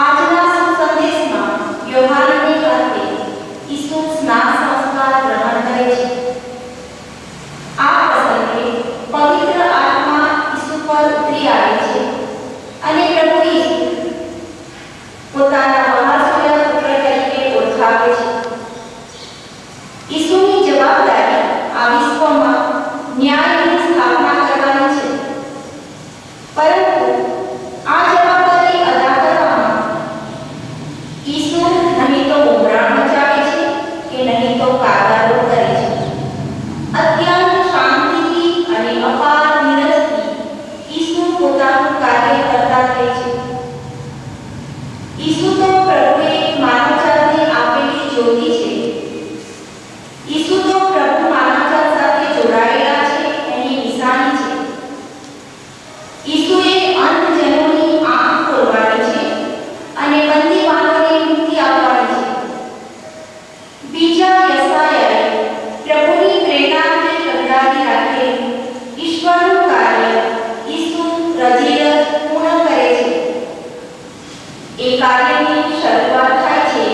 આજના સંદેશમાં યોહાનને હાથે ઈસુ સ્નાન સંસ્કાર ગ્રહણ કરે છે. આ પ્રસંગે પવિત્ર આત્મા ઈસુ પર ઉતરી આવે છે અને પ્રભુ ઈસુ પોતાના મહાસોયા પુત્ર તરીકે ઓળખાવે છે. ઈસુની જવાબદારી આ વિશ્વમાં ન્યાયની સ્થાપના કરવાની છે, પરંતુ આ જવાબદારી અદા કરવામાં ઈસુ નહીં તો બુમરાણ મચાવે છે કે નહીં તો કારવારો કરે છે. અત્યંત શાંતિથી અને અપાર ધીરજથી ઈસુ પોતાનું કાર્ય કરતા રહે છે. ઈસુ તો પ્રભુએ માનવજાતને આપેલી જ્યોતિ છે. ઈસુ તો પ્રભુ માનવજાત સાથે જોડાયેલા છે એની નિશાની છે. ઈસુએ અંધજનોની આંખ ખોલવાની છે અને બંદીવાનોને મુક્તિ આપવાની છે. બીજા યસાયાએ પ્રભુની પ્રેરણાને લગાડી રાખેલું ઈશ્વરનું કાર્ય ઈસુ રજીર પૂર્ણ કરે છે. એ કાર્યની શરૂઆત થાય છે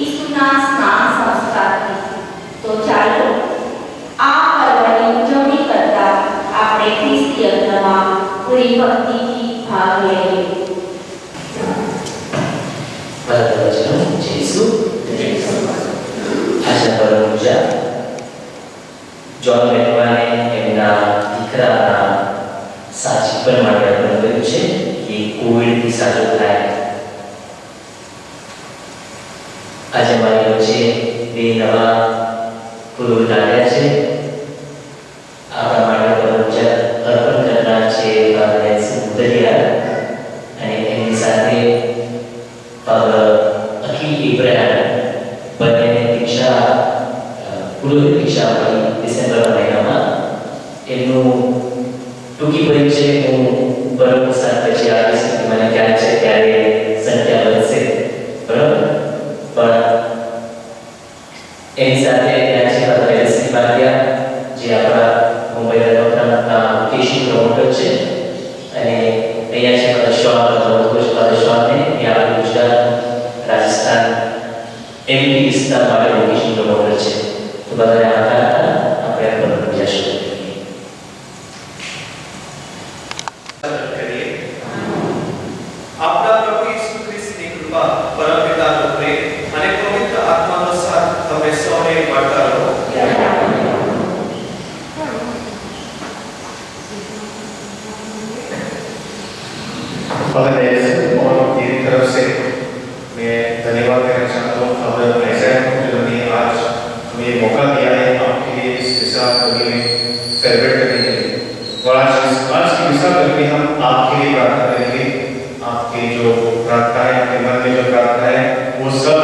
ઈસુના સ્નાન સંસ્કારથી. તો ચાલો આ પર્વની ઉજવણી કરતા આપણે ખ્રિસ્તી યજ્ઞમાં પૂરી ભક્તિથી ભાગ લઈએ. જ્હોન મેકવાને એમના દીકરાના સાચીપણ માટે અર્પણ કર્યું છે કે કોવિડથી સાજો થાય. આજે મારી વચ્ચે બે નવા પુરોહિત આવ્યા છે. આપણા માટે અર્પણ કરનાર છે ફાધર સુંદરિયા અને એમની સાથે ફાધર અખિલ ઇબ્રાહિમ. બંનેને દીક્ષા પુરોહિત દીક્ષા મળી ડિસેમ્બર મહિનામાં. એમનું ટૂંકી પરિચય હું બરોબર સાત પછી આવીશ. મને ખ્યાલ છે ત્યારે સંખ્યા વધશે, બરાબર. પણ એની સાથે ત્યાં છે ફાધર એલસી બારિયા, જે આપણા મુંબઈના ડોક્ટરના કેશી પ્રમોટર છે, અને અહીંયા છે ફાધર શોન, ફાધર શોનને ત્યાં ગુજરાત, રાજસ્થાન એમપી વિસ્તાર માટે લોકેશન પ્રમોટર છે. તો બધાને આભાર આપણે અર્પણ જશું. આપણા પ્રભુ ઈસુ ખ્રિસ્તની કૃપા, પરમ પિતાનો પ્રેમ અને પવિત્ર આત્માનો સાથ તમે સૌને મળતા રહો. फादर एल्सन और मेरी तरफ से मैं धन्यवाद देना चाहता हूँ फादर ऐसा को जिन्होंने आज हमें मौका दिया है आपके लिए इस मिसा कभी में सेलिब्रेट करने के लिए. और आज की मिसा कभी में हम आपके लिए प्रार्थना करेंगे. आपके जो प्रार्थना है, आपके मन में जो प्रार्थना है, वो सब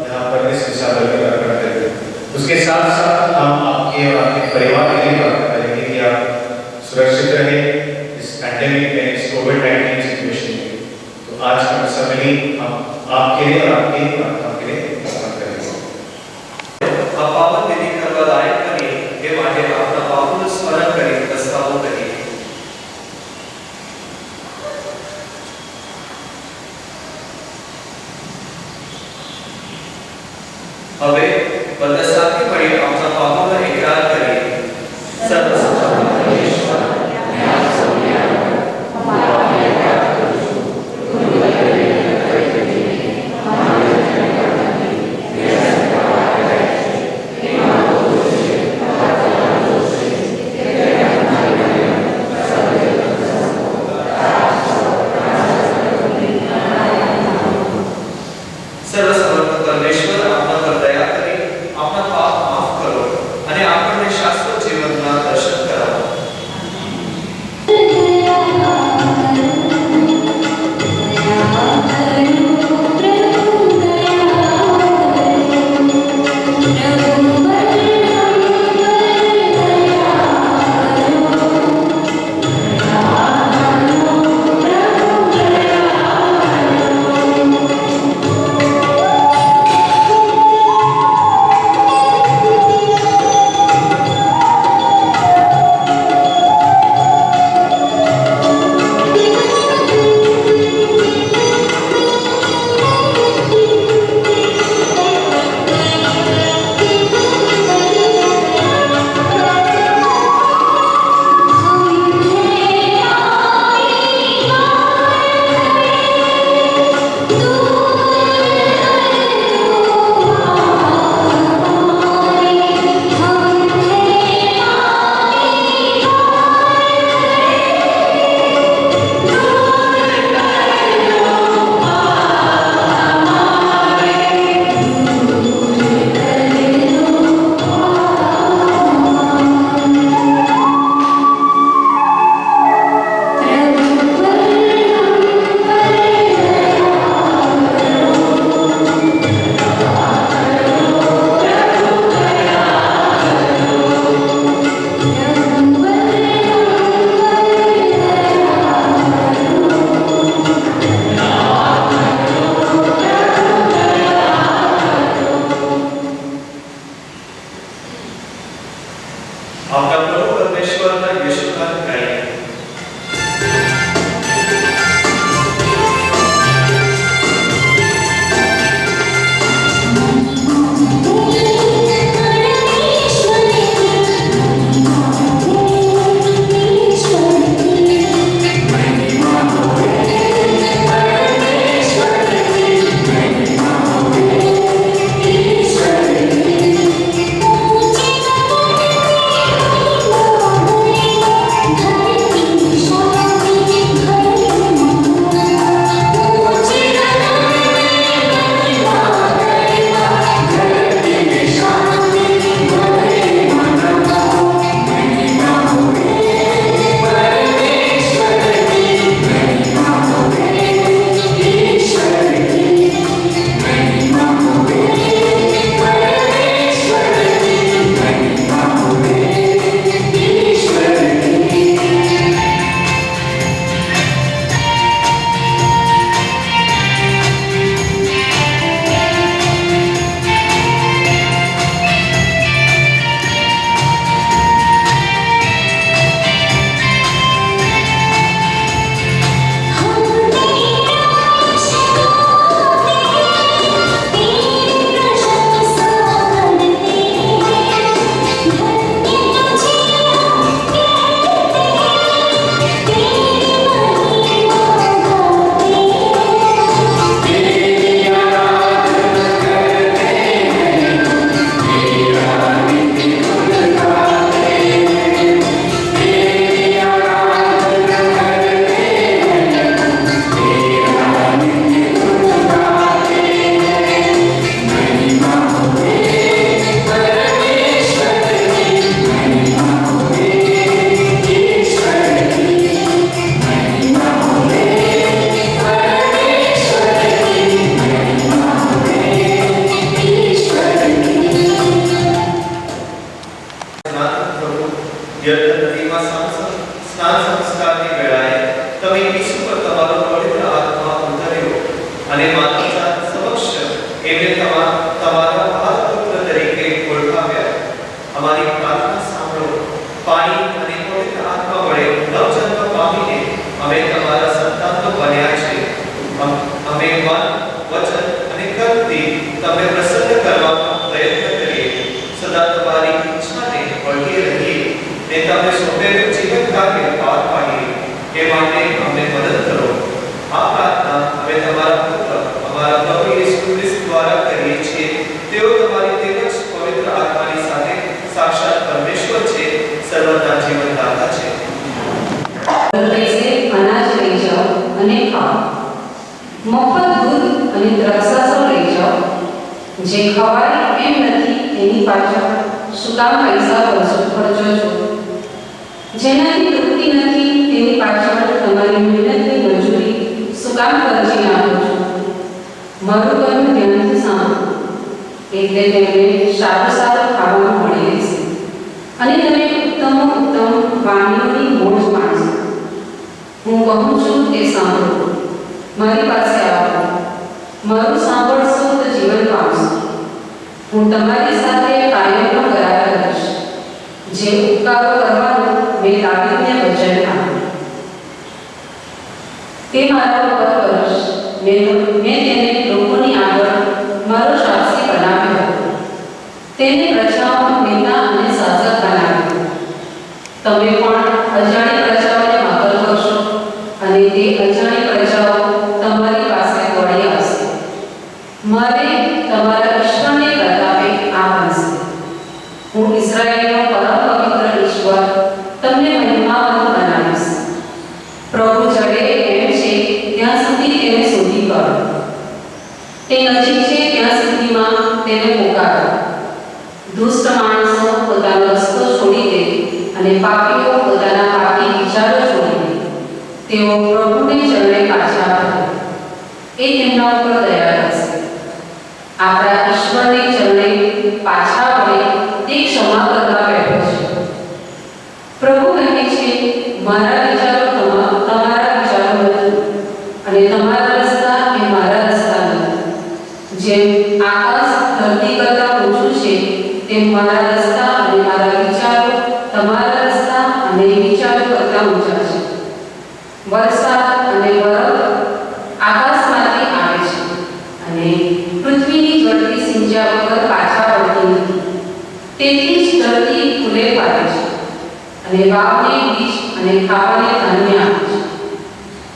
यहाँ पर इस मिसा कभी में अर्पण करेंगे. उसके साथ साथ हम आपके और आपके परिवार के लिए प्रार्थना करेंगे कि आप सुरक्षित रहें इस पैंडेमिक में, इस कोविड-19 सिचुएशन में. तो आज का मिसा मिली हम आपके लिए और आपकी प्रार्थना के लिए प्रार्थना करेंगे. આ પાવન વિધિ કરવા લાયક બની એ માટે આપણા બાપુનું સ્મરણ કરી પ્રસ્તાવો કરીએ. હવે બધા સાથે મળી આપણા બાપુનો એકરાર કરીએ. સર્વસમર્થ પરમેશ્વર આપના પર દયા કરી આપના પાપ માફ કરો અને માતા સમક્ષ એમને તમારા હાથપુત્ર તરીકે ઓળખાવ્યા. અમારી પ્રાર્થના સાંભળો. પાણી અને પવિત્ર આત્મા વડે નવજન્મ પામીને અમે તમારા સંતાનો બન્યા છે. અમે મન, વચન અને કર્મથી તમને પ્રસન્ન કરવાનો પ્રયત્ન કરીએ. સદા તમારી ઈચ્છાને વળગી રહીએ ને તમને સોંપેલું જીવન કાર્ય પાર પાડીએ. એ માટે અમને મદદ કરો. આ પ્રાર્થના અમે તમારા પુત્ર અમારા પ્રભુ ઈસુ ખ્રિસ્ત દ્વારા કરીએ છીએ. તેઓ તમારી તેમજ પવિત્ર આત્માની સાથે સાક્ષાત પરમેશ્વર છે, સર્વના જીવનદાતા છે. પૈસે અનાજ લઈ જાઓ અને ખાઓ. મફત દૂધ અને દ્રાક્ષરસ લઈ જાઓ. જે ખવાય એમ નથી એની પાછળ શું કામ પૈસા ખર્ચો છો? જેનાથી તૃપ્તિ નથી તેની પાછળ તમારી મહેનતની મજૂરી શું કામ ખર્ચી નાખો છો? મારું કહ્યું ધ્યાનથી સાંભળો, એટલે તેમને સારું સારું ખાવાનું મળી રહેશે અને તમે ઉત્તમ વાનગીઓની મોજ માણશો. હું કહું છું તે સાંભળો, મારી પાસે આવો. મારું સાંભળશો તો જીવન પામશો. હું તમારી સાથે કાયમનો કરાર કરીશ. જે ઉપકારો કરવાનું મેં દાવીદને વચન આપ્યું તે મારા ઉપર કરીશ. મેં તેને લોકોની આગળ મારો સાક્ષી બનાવ્યો હતો. તેને પ્રજાઓનો નેતા અને શાસક બનાવ્યો. તમે પણ અજાણી પ્રજાઓને માગલ કરશો અને તે અજાણી પ્રજાઓ તમારી પાસે દોડી આવશે. મારે તમારા ઈશ્વરને પ્રતાપે આ બનશે. હું ઇઝરાયેલનો પરમ પવિત્ર ઈશ્વર તમને મહિમાવંત બનાવીશ. પ્રભુ જડે એમ છે ત્યાં સુધી તેને શોધી કાઢો. તે નજીક છે ત્યાં સુધીમાં તેને પુકારો. દુષ્ટ માણસો પોતાનો રસ્તો છોડી દે અને પાપીઓ પોતાના પાપી વિચારો છોડી દે. તેઓ પ્રભુને ચરણે પાછા ફરે. એ તેમના ઉપર દયા કરશે. આપણા ઈશ્વરને ચરણે પાછા વળે તે ક્ષમા કરવા બેઠો છે. પ્રભુ કહે છે, મારા વિચારો તમારા વિચારો નથી અને તમારા રસ્તા એ મારા રસ્તા નથી. જેમ આકાશ ધરતી કરતાં ઊંચું છે તેમ મારા રસ્તા અને મારા વિચારો તમારા રસ્તા અને વિચારો કરતાં ઊંચા છે. વરસાદ અને બરફ આકાશમાંથી આવે છે અને પૃથ્વીની ઝડપી સિંચ્યા વગર પાછા વળતી નથી. તેથી જ ધરતી ફૂલે પાડે છે અને વાવને બીજ અને ખાવાને ધાન્ય આપે છે.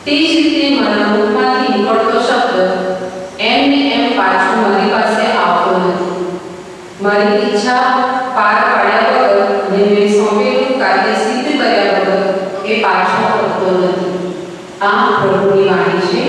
તે જ રીતે મારા મુખમાંથી નીકળતો શબ્દ એમને એમ પાછું મારી પાસે આવતો નથી. મારી ઈચ્છા પાર પાડ્યા વગર અને મેં સોંપેલું કાર્ય સિદ્ધ કર્યા વગર એ પાછો ફરતો નથી. આ પ્રભુની વાણી છે.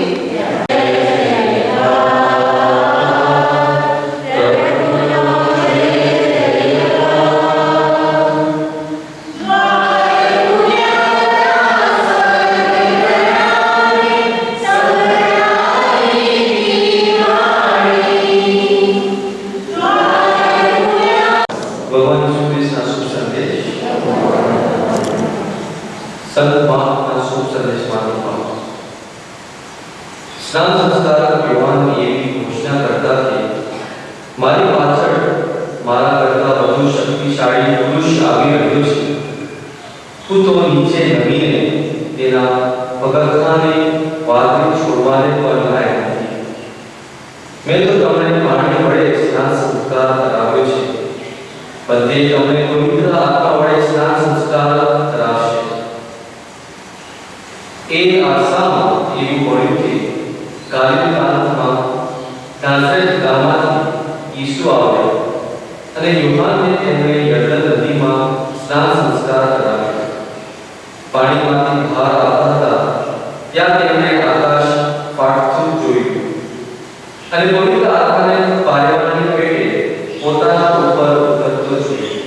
સ્નાન સંસ્કારક યુવાન એવી ઘોષણા કરતા કે મારી પાછળ મારા કરતા વધુ શક્તિશાળી પુરુષ આવી રહ્યો છે. હું તો નીચે નમીને તેના પગરખાને વાદળી છોડવાને પણ લાયક નથી. મેં તો તમને પાણી વડે સ્નાન સંસ્કાર કરાવ્યો છે, પણ તે તમને પવિત્ર આત્મા વડે સ્નાન સંસ્કાર કરાવશે. એ આશામાં એવું મળ્યું કે કાલિકાંતમાં નાઝરેથ ગામમાંથી ઈસુ આવ્યો અને યુહાનને તેમણે યર્દન નદીમાં સ્નાન સંસ્કાર કરાવ્યો. પાણીમાંથી બહાર આવતા હતા ત્યાં તેમણે આકાશ ફાટતું જોયું અને પવિત્ર આત્માને પારેવાની પેટે પોતાના ઉપર ઉતરતો જોયો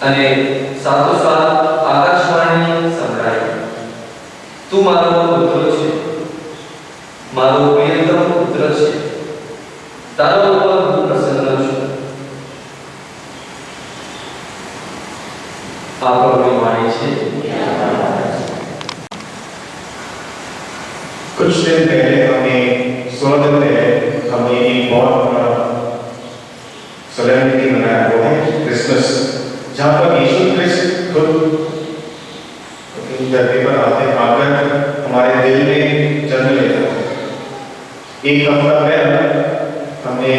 અને સાથોસાથ આકાશવાણી સંભળાઈ, તું મારો પુત્ર છે, મારો પ્રિયતમ પુત્ર છે, તારા ઉપર હું પ્રસન્ન છું. આ પ્રભુની વાણી છે. कुछ दिन पहले हमें एक हफ्ता पहले हमने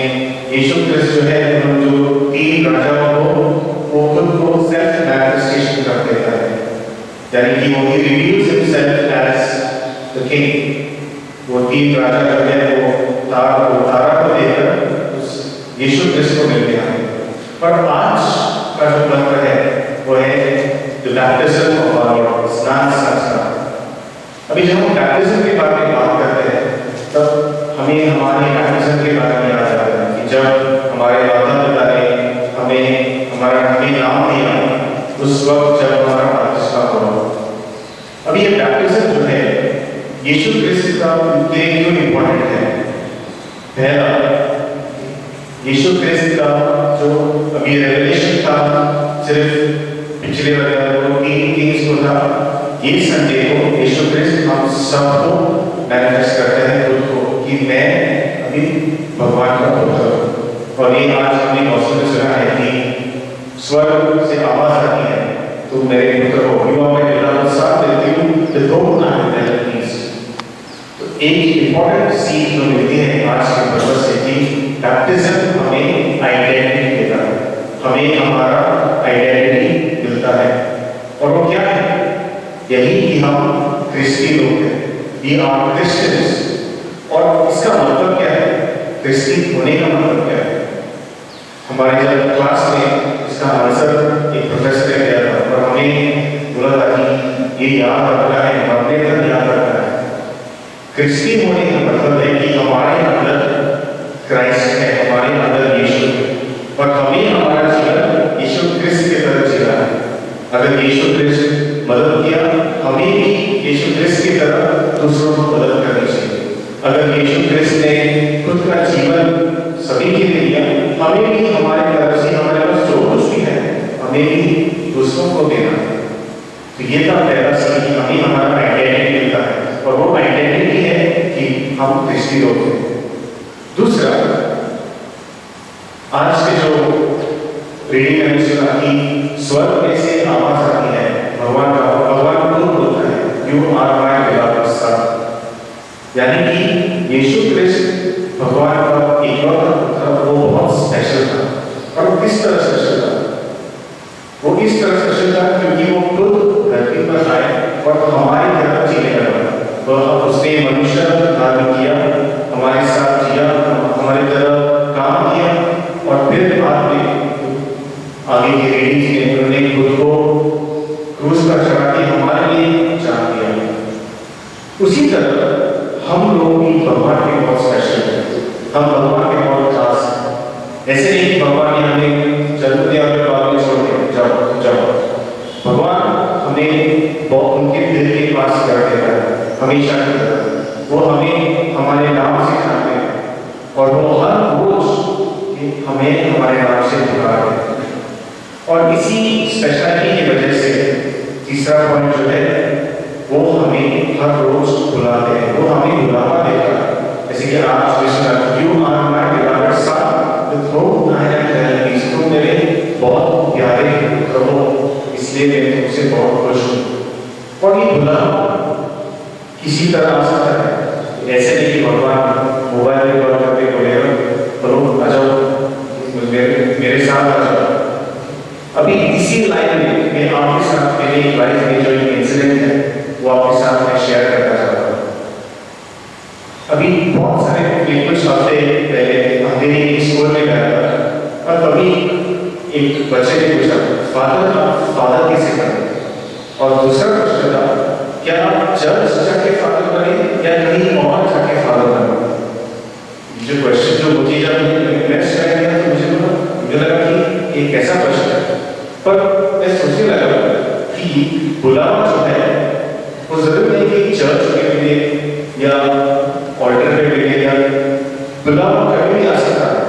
यीशु क्रिस्ट जो है, हम जो 3 राजाओं को वो खुद को सेल्फ मैनिफेस्टेशन कर देता है, यानी कि वो ही reveals himself as the king. वो 3 राजा जो है वो तारा को देखकर उस यीशु क्रिस्ट को मिल गया है। पर आज का जो मंत्र है वो है the baptism of our Lord, स्नान संस्कार। अभी जब हम बैप्टिज्म के बारे में बात करते हैं तब हमें हमारे बैप्टिज्म के बारे में याद आता है कि जब हमारे माता पिता ने हमें नाम दिया, उस वक्त जब हमारा बपतिस्मा हुआ। अभी ये बैप्टिज्म जो है यीशु क्रिस्त का क्यों इम्पोर्टेंट है? पहला, यीशु क्रिस्त का जो अभी रेवलेशन था सिर्फ पिछले 3 किंग्स को था, ये संडे को यीशु क्रिस्त हम सबको मैनिफेस्ट करते हैं खुद को कि मैं अभी भगवान का पुत्र हूँ। और ये आज हमने गॉस्पेल में सुना है कि स्वर्ग से आवाज आती है, तुम मेरे पुत्र हो, you are my beloved son, with you the throne I will well pleased. तो एक इंपॉर्टेंट सीख जो मिलती है आज के पर्पस से कि बैप्टिज्म हमें आइडेंटिटी देता है, हमें हमारा आइडेंटिटी मिलता है। और वो क्या है? यही कि हम क्रिस्टी लोग हैं, वी आर क्रिश्चियंस। और इसका मतलब क्या है? क्रिस्टी होने का मतलब क्या है? हमारे जब क्लास में इसका आंसर एक प्रोफेसर ने दिया था और हमें बोला था कि ये याद रखना है, हमने तक याद रखना है। क्रिस्टी होने का मतलब है कि हमारे अंदर क्राइस्ट है, हमारे अंदर यीशु है, और हमें हमारा जीवन यीशु क्रिस्त की तरह जीना है। अगर यीशु क्रिस्त मदद किया, हमें भी यीशु क्रिस्त की तरह दूसरों को मदद करनी चाहिए। अगर यीशु क्रिस्त ने खुद का जीवन सभी के लिए दिया, हमें भी हमारे तरफ से हमारे पास जो कुछ भी है हमें भी दूसरों को देना है। तो ये था पहला सीख कि हमें हमारा आइडेंटिटी मिलता है, और वो आइडेंटिटी है कि हम क्रिस्टी लोग हैं। दूसरा, आज के जो रीडिंग मैंने सुना कि स्वर्ग में से आवाज आती है, भगवान खुद बोलता है, यू आर माय बिलोवेड सन। यानी कि यीशु क्रिस्त भगवान का इकलौता पुत्र, वो बहुत स्पेशल था। और वो किस तरह स्पेशल था? वो इस तरह स्पेशल था क्योंकि वो खुद धरती पर आए और हमारी तरह जीने लगा। उसने मनुष्य धारण किया, हमारे साथ जिया, हमारी तरह काम किया, और फिर बाद में आगे की रीडिंग्स में उन्होंने खुद को क्रूस पर चढ़ा के हमारे लिए जान दिया। उसी तरह हम लोग भी भगवान के बहुत स्पेशल हैं, हम भगवान के बहुत खास हैं। ऐसे नहीं कि भगवान ने हमें जन्म दिया और बाद में छोड़ दिया, जाओ। भगवान हमें बहुत उनके दिल के पास कर देता है, हमेशा की तरह। वो हमें हमारे नाम से जानते हैं, और वो हर रोज हमें हमारे नाम से पुकारते हैं। और इसी स्पेशलिटी की वजह से तीसरा पॉइंट जो है वो हमें हर रोज बुलाते हैं, वो हमें बुलावा देता है। जैसे कि आप you are my beloved son, the throne I will well pleased, तुम मेरे बहुत प्यारे पुत्र हो, इसलिए मैं तुमसे बहुत खुश हूँ। और ये बुलावा किसी तरह आ सकता है, ऐसे नहीं कि भगवान मोबाइल में कॉल करके बोलेगा चलो आ जाओ मेरे साथ आ जाओ। अभी इसी लाइन में मैं आपके साथ मेरी लाइफ में जो इंसिडेंट है वो आपके साथ मैं शेयर करना चाहता हूँ। अभी बहुत सारे कुछ हफ्ते पहले अंधेरी स्कूल में गया था, और तभी एक बच्चे ने पूछा फादर किसे बने, और दूसरा प्रश्न था क्या चर्च जाके फादर बने या कहीं और जाके फादर बने। जो क्वेश्चन जो मुझे जब नेक्स्ट टाइम किया तो मुझे लगा कि एक ऐसा प्रश्न है, पर मैं सोचने लगा कि बुलावा जो है वो जरूर नहीं कि चर्च के लिए या ऑल्टर पे मिले, या बुलावा कभी भी आ सकता है।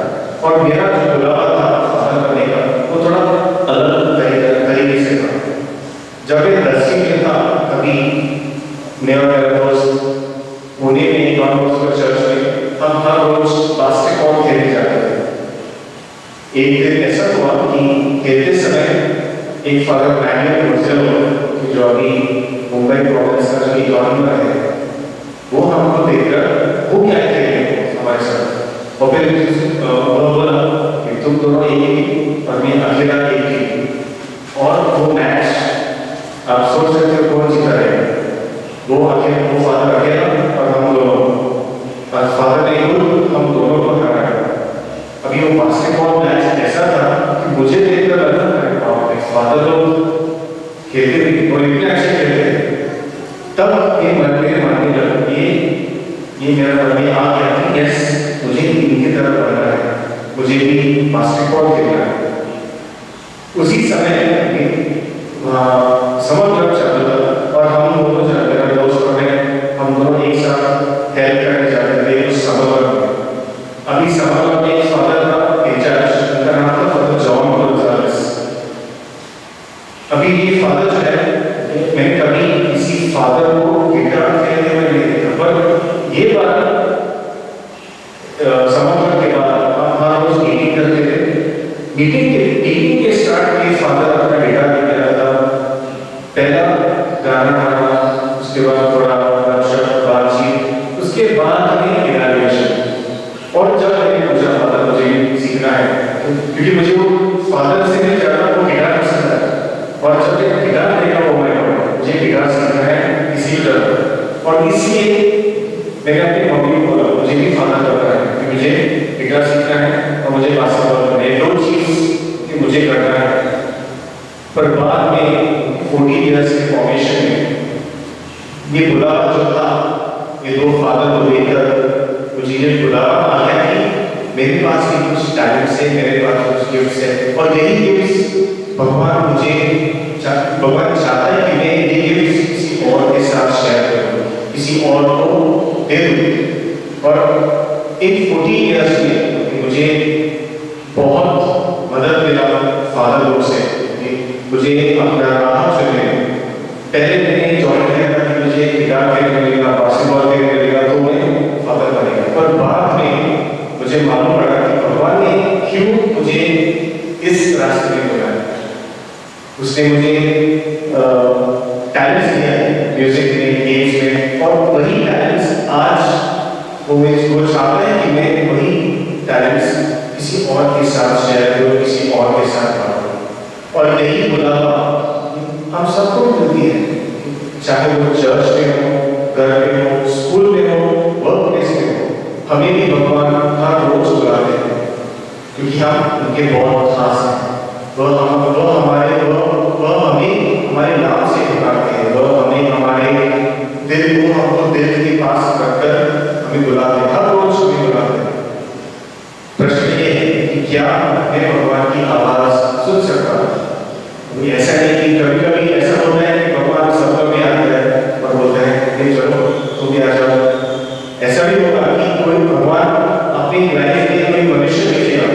और मेरा जो बुलावा था फादर बनने का वो थोड़ा अलग तरीके से था। जब मैं 10वीं में था तभी मैं और मेरा दोस्त पुणे में डॉन बॉस्को चर्च में हम हर रोज बास्केटबॉल खेलने जाते थे। एक दिन ऐसा हुआ कि खेलते समय एक फादर मैनुअल जो अभी मुंबई प्रोविंस का जो गवर्नर है, वो हमको देखकर वो क्या खेल और फिर बोला कि तुम दोनों एक ही और मैं अकेला एक ही। और वो मैच आप सोच सकते हो कौन जीता है, वो फादर अकेला और हम दोनों, और फादर ने खुद हम दोनों को हराया। अभी वो बास्केटबॉल मैच ऐसा था कि मुझे देखकर लगा फादर लोग खेलते भी और इतने अच्छे खेलते, तब ये मानने लगा ये मेरा मन में आ गया कि यस मुझे इनकी तरफ बढ़ना है, मुझे भी बास्केटबॉल खेलना है। उसी समय समर क्लब चल रहा था और हम दोनों मेरा दोस्त और मैं हम दोनों एक साथ हेल्प करने जाते थे उस समर क्लब में। अभी समर क्लब में एक फादर था इंचार्ज, उनका नाम था फादर जॉन गोन्जालेस। अभी ये फादर जो है, मैंने कभी किसी फादर को गिटार खेलते हुए नहीं देखा, पर ये बात समर के बाद हम हर रोज मीटिंग करते थे। मीटिंग के स्टार्ट में फादर अपना गिटार लेके आता था, पहला गाना गाना, उसके बाद थोड़ा बातचीत, उसके बाद हमें इवैल्यूएशन। और जब मैंने पूछा फादर मुझे सीखना है, क्योंकि मुझे वो फादर से नहीं ज़्यादा वो गिटार पसंद है, और जब मैं गिटार देखा वो मुझे गिटार सीखना है इसी तरह। और इसलिए मैंने अपनी मम्मी को बोला मुझे भी फादर करना है कि मुझे गिटार सीखना है और मुझे बास्केटबॉल करना है, दो चीज़ कि मुझे करना है। पर बाद में 14 इयर्स के फॉर्मेशन में ये बुलावा जो था, ये दो फादर को लेकर मुझे ये बुलावा आ गया कि मेरे पास भी कुछ टैलेंट्स है, मेरे पास कुछ गिफ्ट्स है, और यही गिफ्ट्स भगवान चाहता है कि मैं ये गिफ्ट्स किसी और के साथ शेयर करूं, किसी और को दे दूं। और इन 14 इयर्स में मुझे बहुत मदद मिला फादर लोग से, मुझे अपना राह चुने। पहले मैंने जॉइन किया था कि मुझे गिटार खेलने मिलेगा, बास्केटबॉल खेलने मिलेगा तो मैं फादर बनेगा, पर बाद में मुझे मालूम पड़ा कि भगवान ने क्यों मुझे इस रास्ते में बुलाया। उसने मुझे टैलेंट्स दिया है म्यूजिक में, गेम्स में, और वही टैलेंट्स आज वो चाहता है कि मैं वही टैलेंट्स किसी और के साथ शेयर करूं, किसी और के साथ बांटूं। और यही बुलावा हम सबको मिलती है, चाहे वो चर्च में हो, घर में हो, स्कूल में हो, वर्क प्लेस में हो, हमें भी भगवान हर रोज बुलाते हैं क्योंकि हम उनके बहुत खास हैं। वह हमें हमारे नाम से पुकारते हैं, वह हमें हमारे दिल को हमको दिल के पास रखकर हमें बुलाते हैं, हर रोज हमें बुलाते हैं। प्रश्न ये है कि क्या मैं भगवान की आवाज सुन सकता हूँ? ऐसा नहीं कि कभी कभी ऐसा होता है कि भगवान सब में आते हैं और बोलते हैं कि चलो तुम भी आ जाओ। ऐसा भी होगा कि कोई भगवान अपनी लाइफ में कोई मनुष्य भेजेगा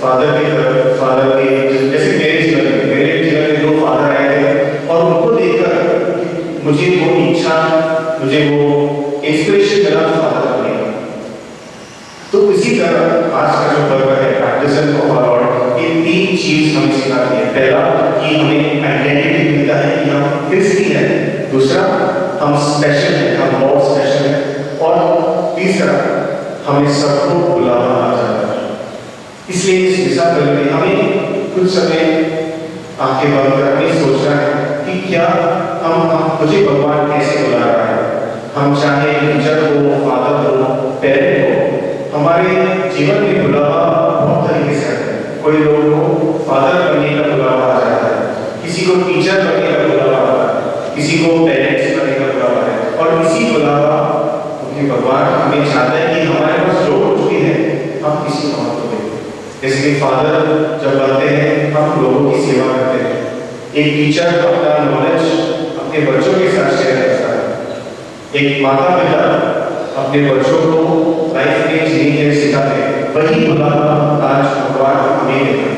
फादर की तरफ, फादर के जैसे मेरे जीवन में 2 फादर आए थे और उनको देखकर मुझे वो इच्छा, मुझे वो इंस्पिरेशन मिला फादर बनने का। तो इसी तरह आज का जो पर्व है बैप्टिज्म ऑफ आवर लॉर्ड, ये 3 चीज हमें सिखाती है। पहला कि हमें आइडेंटिटी मिलता है कि हम क्रिस्ती हैं, दूसरा हम स्पेशल हैं, हम बहुत स्पेशल हैं, और तीसरा हमें सबको बुलावा आ जाता है। इसलिए इस मिसा में हमें कुछ समय आंखें बंद कर हमें सोचना है कि क्या हम मुझे भगवान कैसे बुला रहा है। हम चाहे टीचर हो, फादर हो, पेरेंट हो, हमारे जीवन में बुलावा बहुत तरीके से आता है। कोई लोगों को फादर बनने का बुलावा आ जाता है, किसी को टीचर बनने का बुलावा आता है, किसी को पेरेंट्स बनने का बुलावा है, और इसी बुलावा क्योंकि भगवान हमें चाहता है कि हमारे पास जो कुछ भी है हम किसी और को दें। जैसे कि फादर जब बनते हैं हम लोगों की सेवा करते हैं, एक टीचर अपना नॉलेज अपने बच्चों के साथ शेयर करता है, एक माता पिता अपने बच्चों को लाइफ में जीने के सिखाते हैं, वही बुलावा आज भगवान हमें देता है।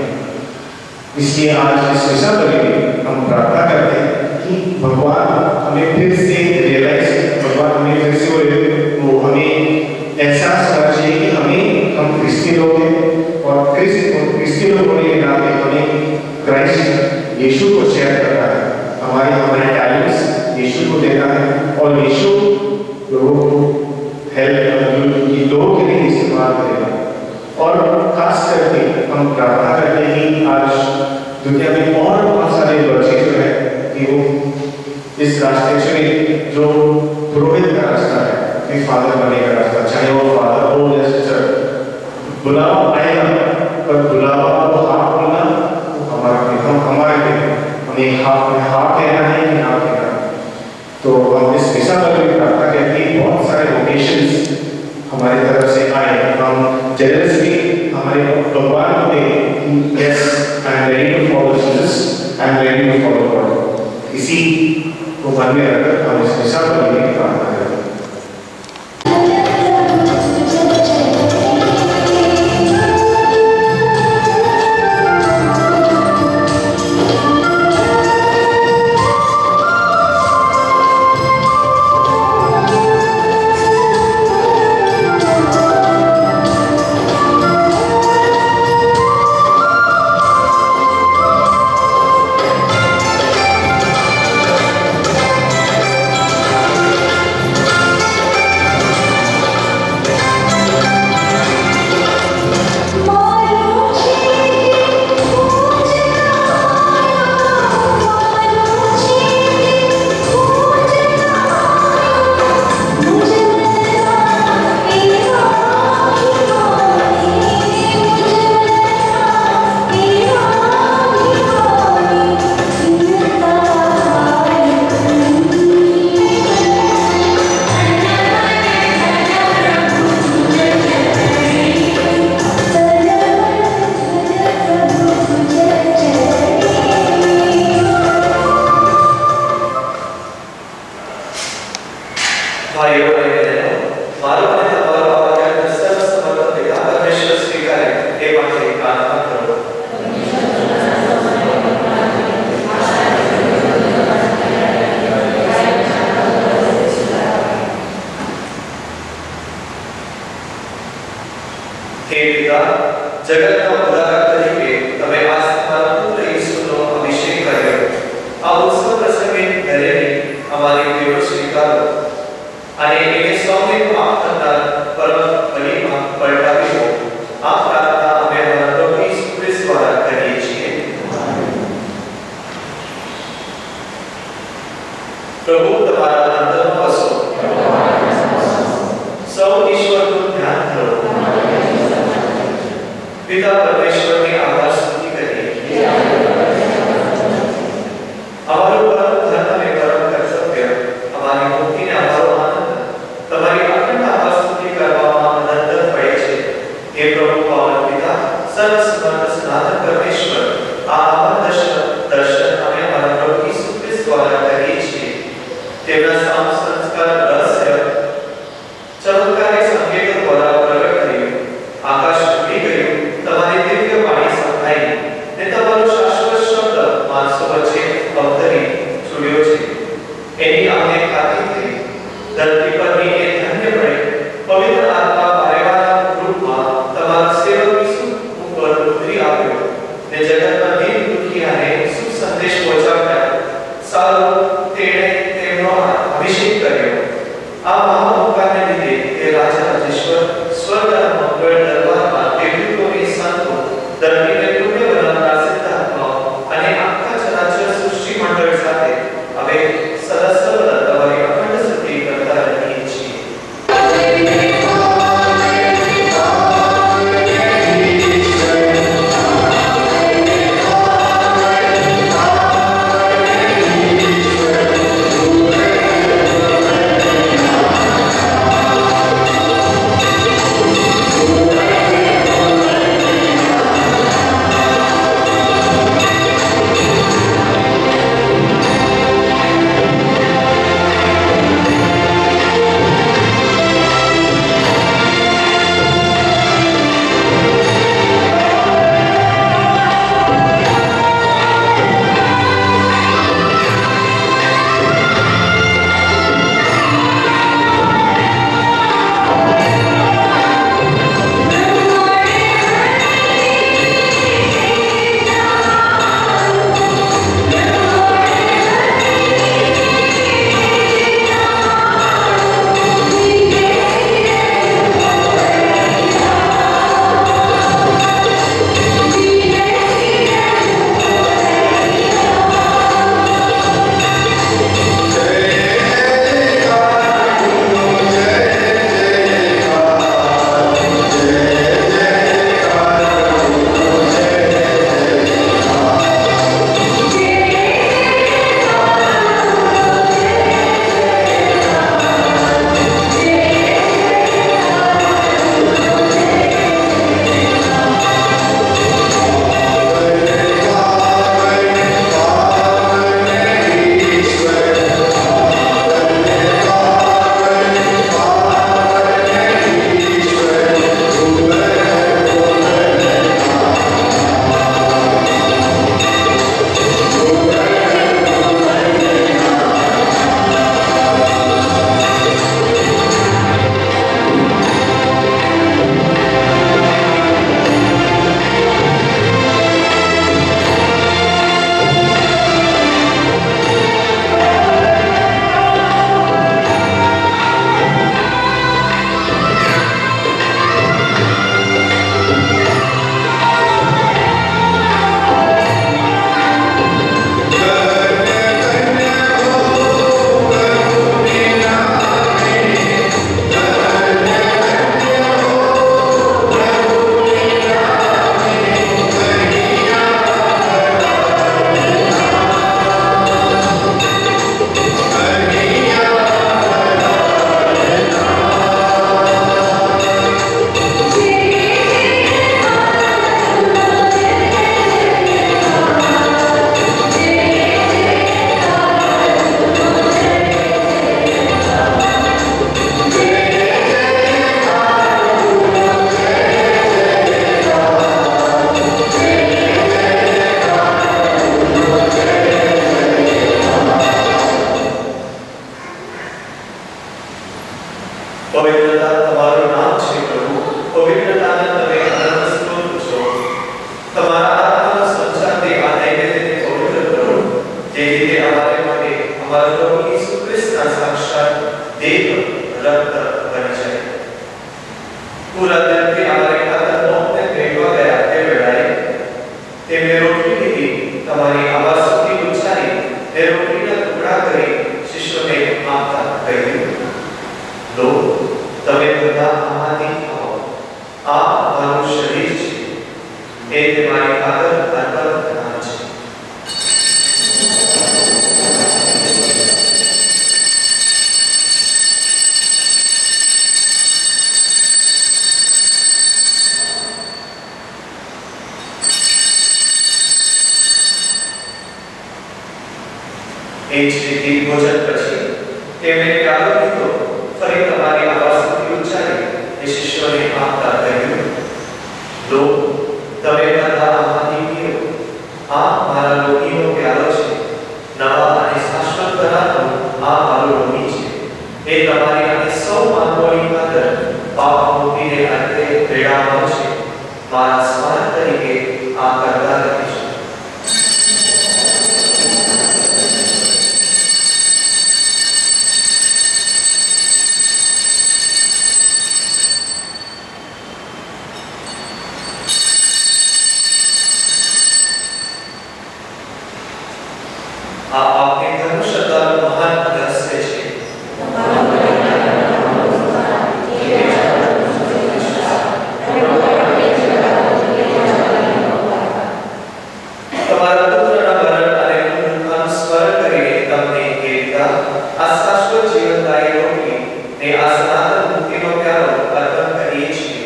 इसलिए आज इस मिसा में हम प्रार्थना करते हैं कि भगवान हमें फिर से रियलाइज, भगवान हमें फिर से वो हमें एहसास करना चाहिए कि हम क्रिश्चियन लोग हैं, और क्रिश्चियन लोग होने के नाते हमें क्राइस्ट यीशु को शेयर करना है, हमारे टैलेंट्स यीशु को देना है, और यीशु लोगों को हेल्प लोगों के लिए इस्तेमाल करेगा। और खास करके हम प्रार्थना करते हैं कि आज दुनिया में और बहुत सारे बच्चे जो है कि वो इस रास्ते चुने जो पुरोहित का रास्ता है, कि फादर बनने का रास्ता, चाहे वो फादर हो या सिस्टर, बुलावा आएगा पर बुलावा को हाँ बोलना हमारे लिए हमें हाँ कहना है कि हाँ कहना। तो हम इस दिशा पर भी प्रार्थना करें कि बहुत सारे वोकेशंस हमारी तरफ से आए, हम जेनरसली हमारे भगवान को दें, yes I am ready to follow Jesus, I am ready to follow God. इसी को मन में रखकर हम इस दिशा पर भी प्रार्थना करें। જગતમાં દીન પૂરા દિલથી અમારે ખાતર મોતને ભેટવા ગયા તે વેળાએ તેમણે રોટલી લીધી, તમારી આવાજ સુધી ઉચ્ચારી તે રોટલીના ટુકડા કરી શિષ્યોને આપતા કહ્યું, લો, તમે બધા આમાંથી ખાઓ, આ મારું શરીર છે, એ તમારી ખાતર અર્પણ થનાર છે. એક જ રીતે ભોજન પછી તેમણે પ્યાલો લીધો, ફરી તમારી આવાજ સુધી ઉચ્ચારી એ શિષ્યોને આપતા કહ્યું, લો, તમે બધા આમાંથી પીઓ, આ મારા લોહીનો પ્યાલો છે, નવા અને શાશ્વત કરારનો આ મારો લોહી છે, એ તમારી અને સૌ માનવોની ખાતર પાપ મુક્તિને અંતે રેડાવાનો છે, મારા સ્મરણ તરીકે આ કરતા રહીશું. આ આપની ધર્મશ્રદ્ધાનું મહાન રહસ્ય છે. તમારા પુત્રના મરણ અને પુનરુત્થાનનું સ્મરણ કરીને તમને એ પિતા આ શાશ્વત જીવનદાયી રોટલી ને આ સનાતન મુક્તિનો પ્યાલો અર્પણ કરીએ છીએ.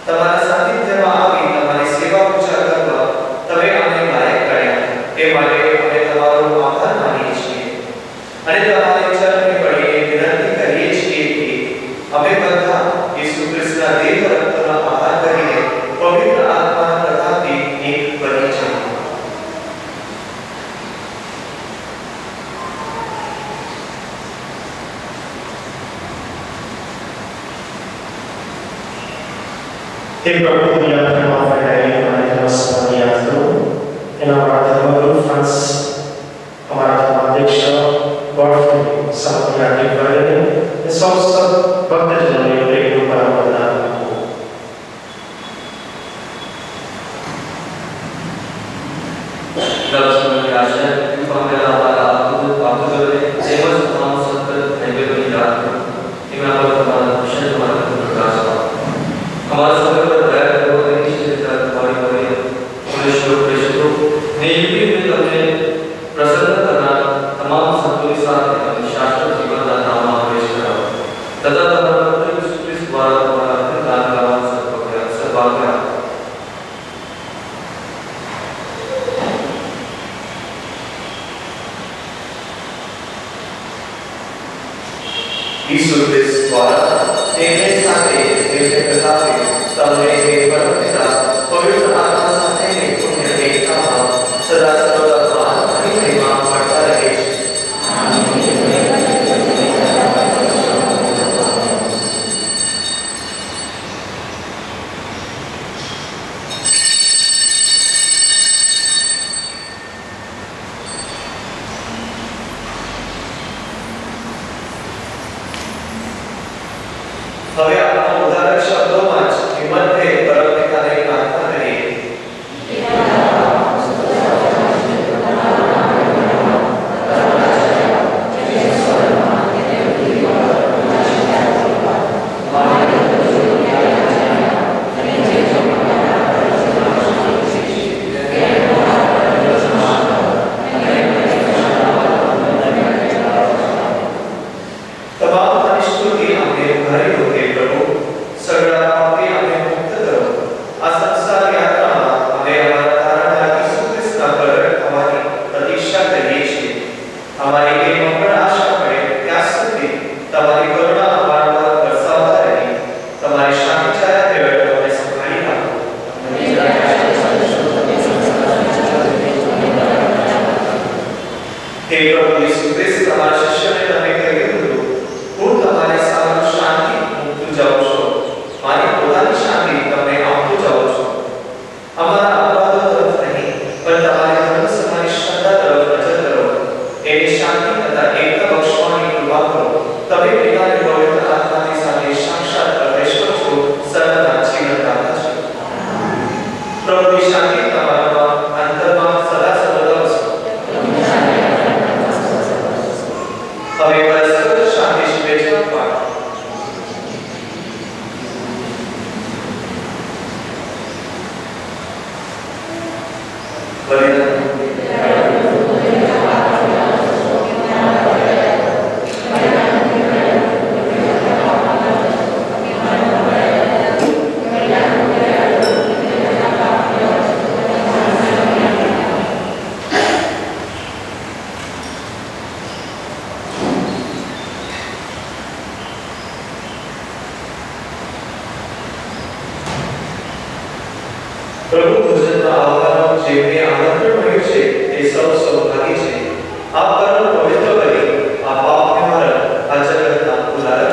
તમારા સાનિધ્યમાં આવી તમારી સેવા પૂજા કરવા તમે અમને લાયક કર્યા, એ માટે અમે તમારો આભાર માનીએ છીએ અને તમારે ચરણે પડીને વિનંતી કરીએ છીએ કે અમે બધા ઈસુ ખ્રિસ્તના દેહ રક્તનો આહાર કરીને પવિત્ર આત્માના પ્રતાપથી એક બની જઈએ. એક પ્રભુ યાત્રામાં ફેરાયેલી અમારી ધર્મસભાની યાદ કરો. એના અમારા ધર્મગુરુ ફ્રાન્સ, અમારા ધર્માધ્યક્ષ ગોડફ્રી સામની આગળ કરીને સૌ ભક્તજનોને પ્રેમનું પરમ વરદાન આપો. દર્શનની આશા પામેલા અમારા આપુદોને તેમજ તમામ સત્ય નૈવેદ્યની યાદ કરો. એના પર તમારા વિશેષ તમારા પ્રકાશ પાડો. हमारा समय पर दया करो, निश्चित तुम्हारी बड़े पुरुषों प्रेषितों ने युग में अपने प्रसन्न करना तमाम संतों के साथ अपने शाश्वत जीवन का नाम प्रवेश करा तथा तुम्हारा पुत्र यीशु ख्रिस्त द्वारा तुम्हारा दान करवा सद्भाग्य ઈસુ ખ્રિસ્ત દ્વારા તેમની સાથે તેમણે પ્રતાપે તમને એક પરમપિતા પવિત્ર આત્મા સાથેની પુણ્ય એકતામાં સદા સર્વદા માન અને મહિમા મળતા રહે છે. હવે આપણા ઉદાહરણ શબ્દોમાં જ હિંમતથી પ્રભુ ભોજનમાં આવવાનો જેમને આમંત્રણ મળ્યું છે તે સૌ સૌભાગી છે. આ કર્મ પવિત્ર કરી આ પાપ નિવારક આ જગતના ઉદ્ધારક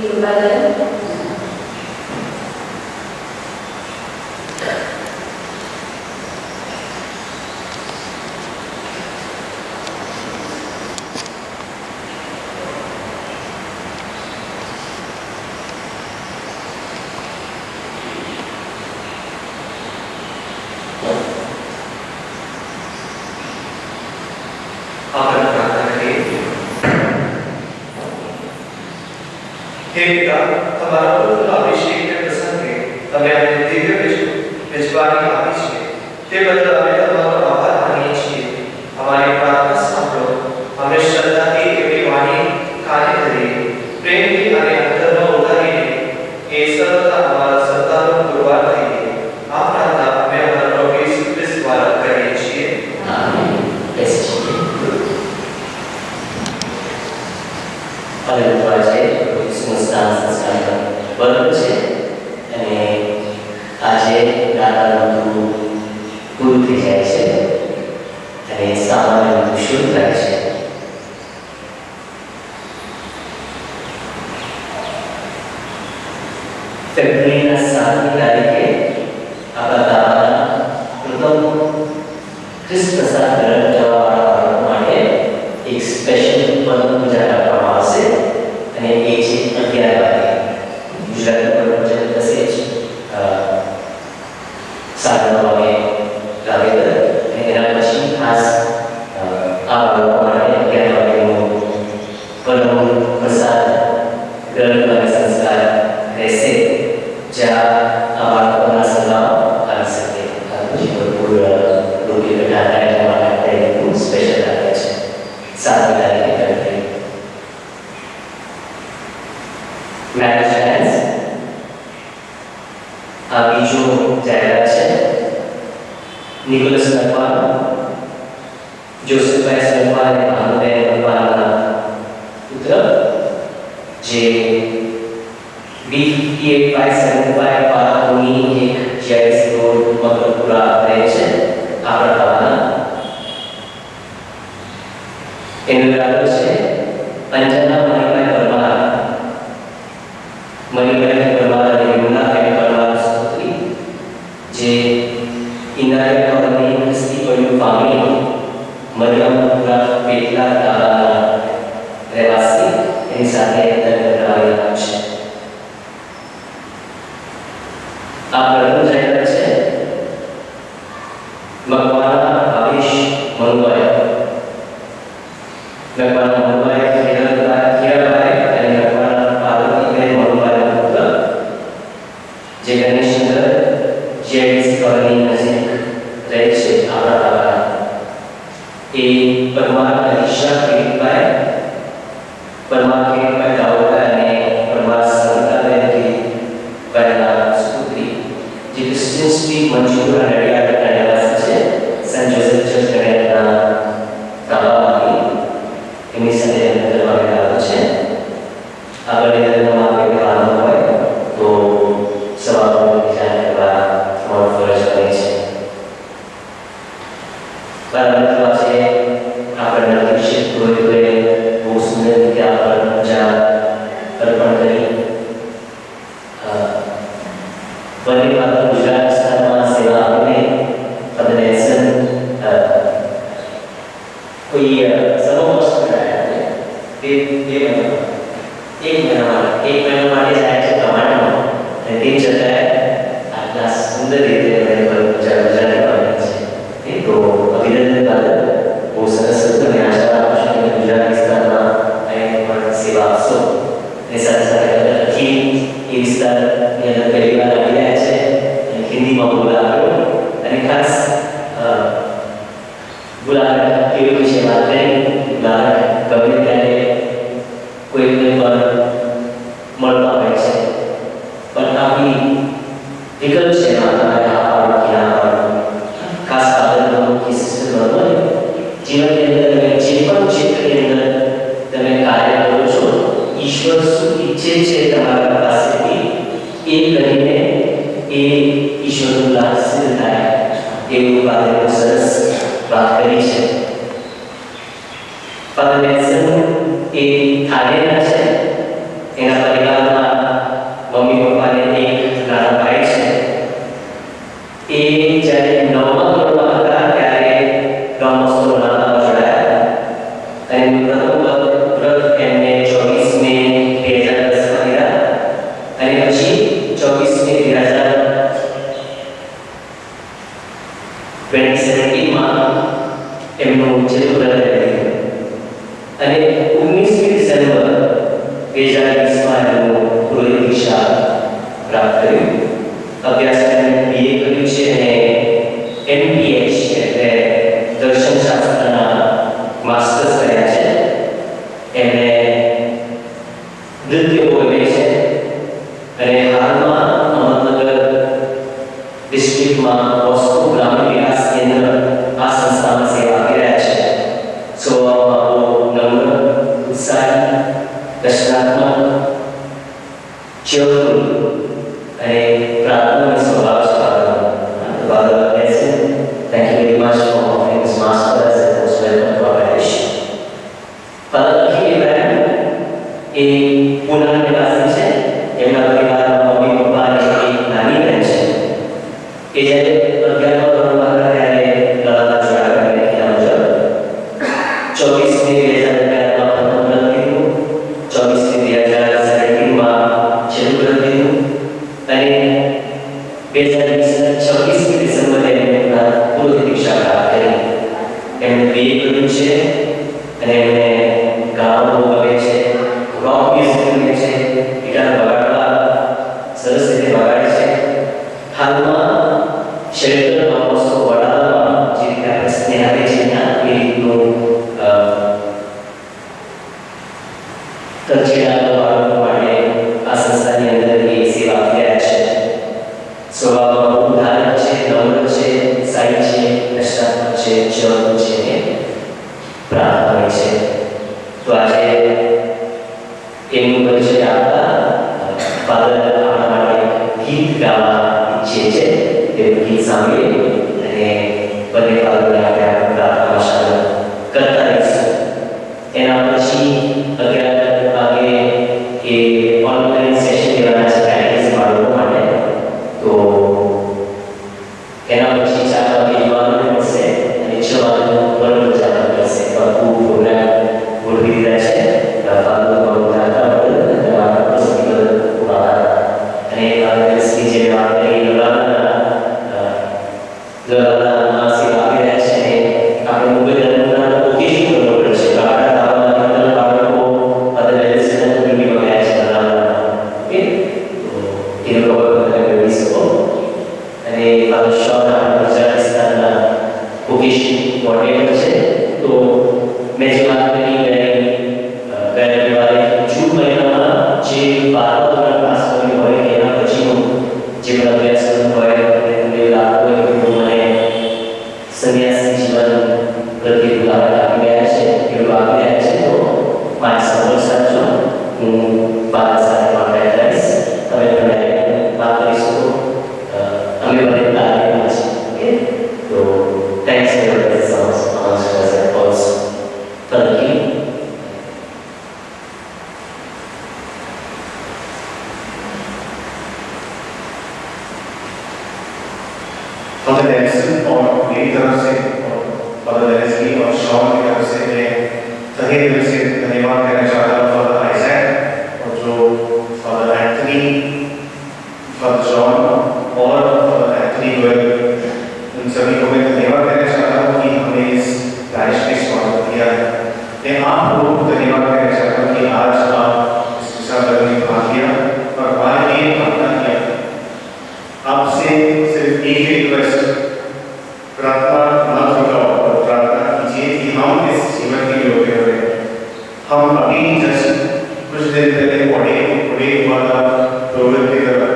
કૃપા કરે. આપણે પ્રાર્થના કરીએ. હે પિતા, તમારા પુત્ર અભિષેકને પ્રસંગે તમે અમને દિવ્ય મેજબાની આપી છે, તે બદલ અમે તમારો આભાર માનીએ છીએ. અમારી પ્રાર્થના સાંભળો. અમે શ્રદ્ધાથી એવી વાણી કાર્ય કરીએ, પ્રેમથી અને અંતરમાં ઉતારીને એ સર્વદા અમારા સરદારનો પુરવાર થઈએ. આ પ્રાર્થના અમે અમારા પ્રભુ ઈસુ ખ્રિસ્ત દ્વારા કરીએ છીએ. આમેન. બેસી જઈએ. હવે આજે ઈસુના સંસ્કારનો પર્વ છે અને આજે દાદાનું પૂરું થઈ જાય છે અને સામાન્ય ઋતુ શરૂ થાય છે. ફેબ્રુઆરીના 7મી તારીખે આપણા દાદાના પ્રથમ ખ્રિસ્ત પ્રસાદ ગ્રહણ કરવાવાળા બાળકો માટે એક સ્પેશિયલ પદમ પૂજા રાખવામાં આવશે અને એ છે 11 વાગે. ગુજરાતી પદમ પૂજા થશે જ 9:30 વાગે લાવેતર અને એના પછી ખાસ આ બાળકો માટે 11 વાગ્યાનો પદમ પ્રસાદ ગ્રહણ કરવાનો સંસ્કાર રહેશે, જ્યાં આ બાળકોના સલાહ આવી શકે. આ પછી ભરપૂર લોકો બેઠા થાય એટલા માટે આપણે સ્પેશિયલ રાખે છે 7મી તારીખે કરવી. મેરેજ ડાન્સ આ બીજો જાહેરાત છે. નિકોલસ નરવાલ, જોસેફભાઈ નરવાલ અને ભાનુબેન નરવાલના પુત્ર જે B58575 પારાપુરની એક GIS રોડ મકરપુરા રહે છે આપણા ગામના. એનું બરાબર છે અંજના મણિભાઈ પરમાર. મણિભાઈ પરમાર અને વિમલાબેન પરમાર પુત્રી જે ઇન્દિરા કોલોની ક્રિસ્તી કોલ્યુ ફામિલી મરિયમપુરા પેટલા ગામના રહેવાસી એની સાથે લગ્ન કરાવેલા છે. આ પ્રથમ જાહેરાત છે મકવાના ભાવેશ મનુભાઈ. મકવાના મનુભાઈ હીરાભાઈ અને મકવાના પાર્વતીબેન મનુભાઈના પુત્ર જે ગણેશનગર GIS કોલોની નજીક રહે છે આપણા ગામના. એ પરમાર અલીશા કિરીટભાઈ, પરમાર કિરીટભાઈ દાઉદભાઈ અને પરમાર સંગીતાબેન કિરીટભાઈના સુપુત્રી જે ક્રિશ્ચિયન સ્ટ્રીટ મંજૂરા નડિયાદના રહેવાસી છે. સેન્ટ જોસેફ ચર્ચ નડિયાદના તાબામાંથી એમની સાથે લગ્ન કરવામાં આવ્યો છે. આગળ લગ્નમાં કોઈ પ્લાન હોય તો સવારનો વિચાર કરવા તમારો ફરજ બને છે. બરાબર છે. આપણે નવદીક્ષિત પુરોહિતોએ બહુ સુંદર રીતે આ પૂજા અર્પણ કરી. બંને માત્ર ગુજરાત વિસ્તારમાં સેવા આપીને પદનેશન કોઈ સમોસ કરાયા છે. એક મહિના માટે જાય છે ટમાટામાં અને તે છતાંય આટલા સુંદર રીતે પૂજા ગુજરાતી છે. તો અભિનંદન બાદલ બહુ સરસ હતું અને આશા રાખું છું કે ગુજરાત વિસ્તારમાં અહીં પણ સેવા આપશો. અને સાથે સાથે અખિલ એ વિસ્તારની અંદર પહેલી વાર આવી રહ્યા છે અને હિન્દીમાં બોલાવ્યો અને ખાસ બોલાવટ કેવી વિશે વાત કરી. બોલાવટ ગમે ત્યારે કોઈને પણ મળતા હોય છે, પણ આપણી વિકલ્પ છે એમાં તમારે આ પાડો કે ના પાડો. ખાસ પાદરનો કે સિસ્ટમ હોય જીવનની અંદર તમે જે પણ ક્ષેત્રની અંદર તમે કાર્ય કરો છો, ઈશ્વર શું ઈચ્છે છે તમારા પાસેથી એ કરીને એ ઈશ્વરનું લાભ સિદ્ધ થાય એવું પાદરે સરસ વાત કરી છે. પાદર એ થાળીના છે, એના પરિવારના 2020માં એમનું પુરોહિત દીક્ષા પ્રાપ્ત કર્યું. અભ્યાસ કરીને BA કર્યું છે અને MPH એટલે દર્શન શાસ્ત્રના માસ્ટર્સ કર્યા છે. એમણે નૃત્ય બોલે છે અને હાલમાં અહમદનગર ડિસ્ટ્રિક્ટમાં વસ્તુ ગ્રામીણ વિકાસ કેન્દ્ર આ સંસ્થામાં સેવા આપી રહ્યા છે. સ્વભાવમાં બહુ નમ્ર, ઉત્સાહી, રચનાત્મક, cheerful અને પ્રાર્થનાનો સ્વભાવ છે ફાધરનો. Father bless him. Thank you very much for offering this master as a most welcome to our parish. Father Akhil Ibrahim એ પુના નિવાસી છે. એમના પરિવારમાં મમ્મી પપ્પા અને એક નાની બહેન છે. એ જ્યારે 11મા ધોરણમાં હતા ત્યારે લડાતા જોડાયા લખ્યા મુજબ 24 મે 2011માં પ્રથમ વ્રત લીધું, 24 મે 2017માં છેલ્લું વ્રત લીધું અને 2026 ડિસેમ્બરે એમણે પુરોહિત દીક્ષા પ્રાપ્ત કરી. એમણે BA કર્યું છે અને એમણે ગાવાનું બહુ ગમે છે, રોક મ્યુઝિક ગમે છે, ગિટાર વગાડવા સરસ રીતે વગાડે છે. હાલમાં શેલ્ટર હાઉસનો વડામાં જે રીતે આપણે સ્નેહ આપે છે ત્યાં એ રીતનું તરછેડા બાળકો માટે આ સંસ્થાની અંદર એ સેવા આપી રહ્યા છે. સ્વભાવમાં બહુ ઉદાહરણ છે, નમ્ર છે, સાઈ છે, રચનાત્મક છે, ચરમ છે અને પ્રાર્થના છે. તો આજે એમનું પરિચય આપતા ફાધર આપણા માટે ગીત ગાવા ઈચ્છે છે. તે ગીત સાંભળી અને બંને ફાધરને આપણે આપણી પ્રાર્થનામાં શામેલ કરતા રહીશું. એના પછી 11 વાગે એ ઓનલાઈન સેશન લેવાના છે પ્રેક્ટિસ બાળકો માટે. તો એના પછી 4 વાગે યુવાનોને મળશે અને 6 વાગે વર્ગ ચાલુ કરશે. ખૂબ પ્રોગ્રામ ગોઠવી દીધા છે. ફાધરનો બહુ આભાર અને દિવસની જે વાત કરી લડાના સેવા આપી રહ્યા છે અને આપણે મુંબઈ દરમિયાન ઓકેશન કરવો પડશે. આપણા તાબાના અંદર બાળકો બધા વેલેન્સના કુટુંબી ગયા છે લડાના. ઓકે, તો એ લોકો તમે મેળવી શકો અને ફાધર શોના ગુજરાત વિસ્તારના ઓકેશન કોર્ડિનેટર છે. તો મેં જે વાત કરી ગયા રવિવારે જૂન મહિનામાં જે 12મા ધોરણ પાસ કર્યું હોય કે એના પછીનું જે પણ અભ્યાસક્રમ હોય અને લાગતું હોય તો મને સંન્યાસી જીવન પ્રત્યે ઉદાહરણ આપી રહ્યા છે, એ લોકો આપી રહ્યા છે. તો મારી સંપર્ક સાધજો, હું ફાધર સાથે કોન્ટેક્ટ કરીશ. તમે પણ ડાયરેક્ટ વાત કરી શકો. અમે બધે તાલીમમાં છીએ. ઓકે, તો thanks for this also. Thank you. Father Nelson और मेरी तरफ से और Father Leslie और शॉन की तरफ से मैं तहे दिल से धन्यवाद कहना चाहता हूँ. Father Isaac और जो Father एंथनी, Father जॉन और Father एंथनी गोयल, उन सभी को मैं धन्यवाद कहना चाहता हूँ कि हमें इस पैरिश में स्वागत किया है. मैं आप लोगों को धन्यवाद कहना चाहता हूँ कि आज आप इस विशाल में भाग लिया और हमारे लिए प्रार्थना किया. आपसे सिर्फ एक ही रिक्वेस्ट, प्रार्थना मत रुकाओ और प्रार्थना कीजिए कि हम इस जीवन के योग्य हो. हम अभी जस्ट कुछ देर पहले पढ़े वाला प्रोग्राम की तरह,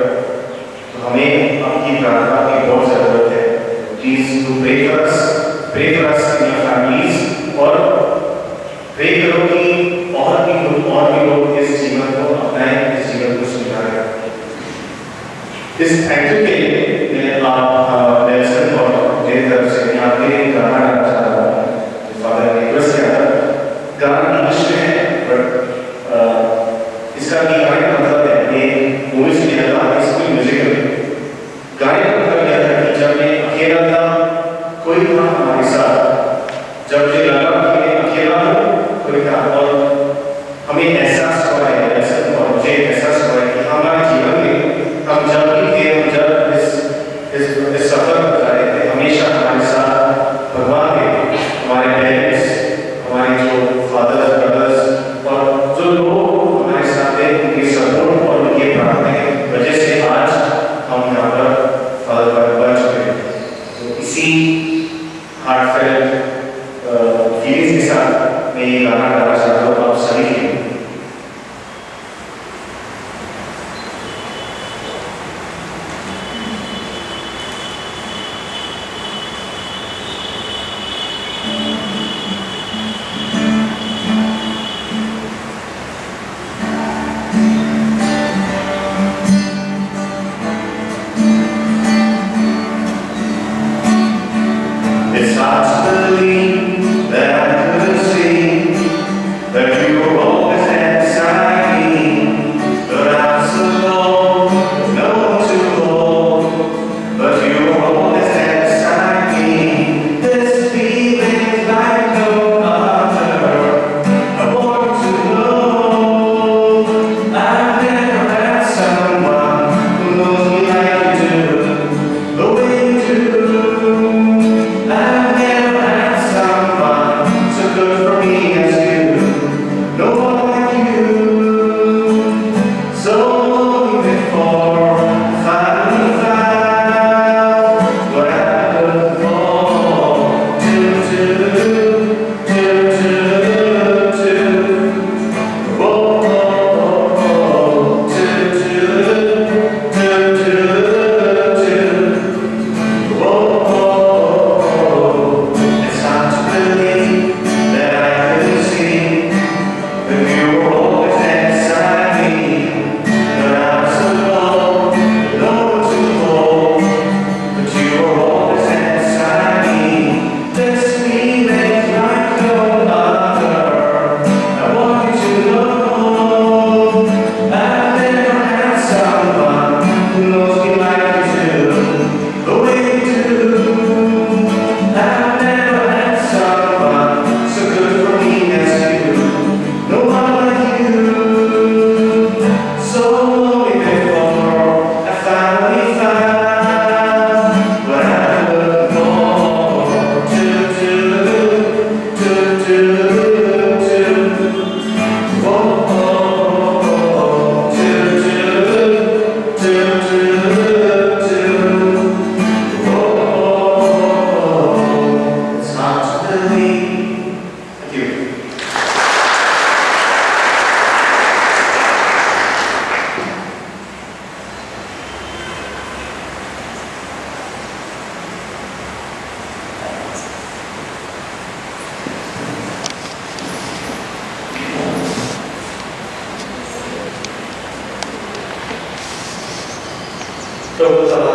तो हमें आपकी प्रार्थना की बहुत ज़रूरत है. Please to pray for us in your families और प्रे करो कि और भी लोग इस जीवन को अपनाएं, इस जीवन को सुधारें. इस थैंक यू के लिए मैं आप नेल्सन और मेरी तरफ से यहाँ पे गाना गाना चाहता हूँ. फादर ने रिक्वेस्ट किया था. गाना इंग्लिश में है बट इसका भी गाने का मतलब है ये मूवी से लिया था, इसको म्यूजिकल गाने का मतलब यह था कि जब मैं अकेला था कोई था हमारे साथ, जब मुझे लगा कि मैं अकेला हूँ कोई था. और हमें एहसास हुआ है, और मुझे एहसास हुआ है कि हमारे जीवन में हम जब भी थे, जब इस सफर पर जा रहे थे, हमेशा हमारे साथ भगवान थे. हमारे पेरेंट्स, हमारे जो फादर्स, ब्रदर्स और जो लोग हमारे साथ પ્રભુ તમારી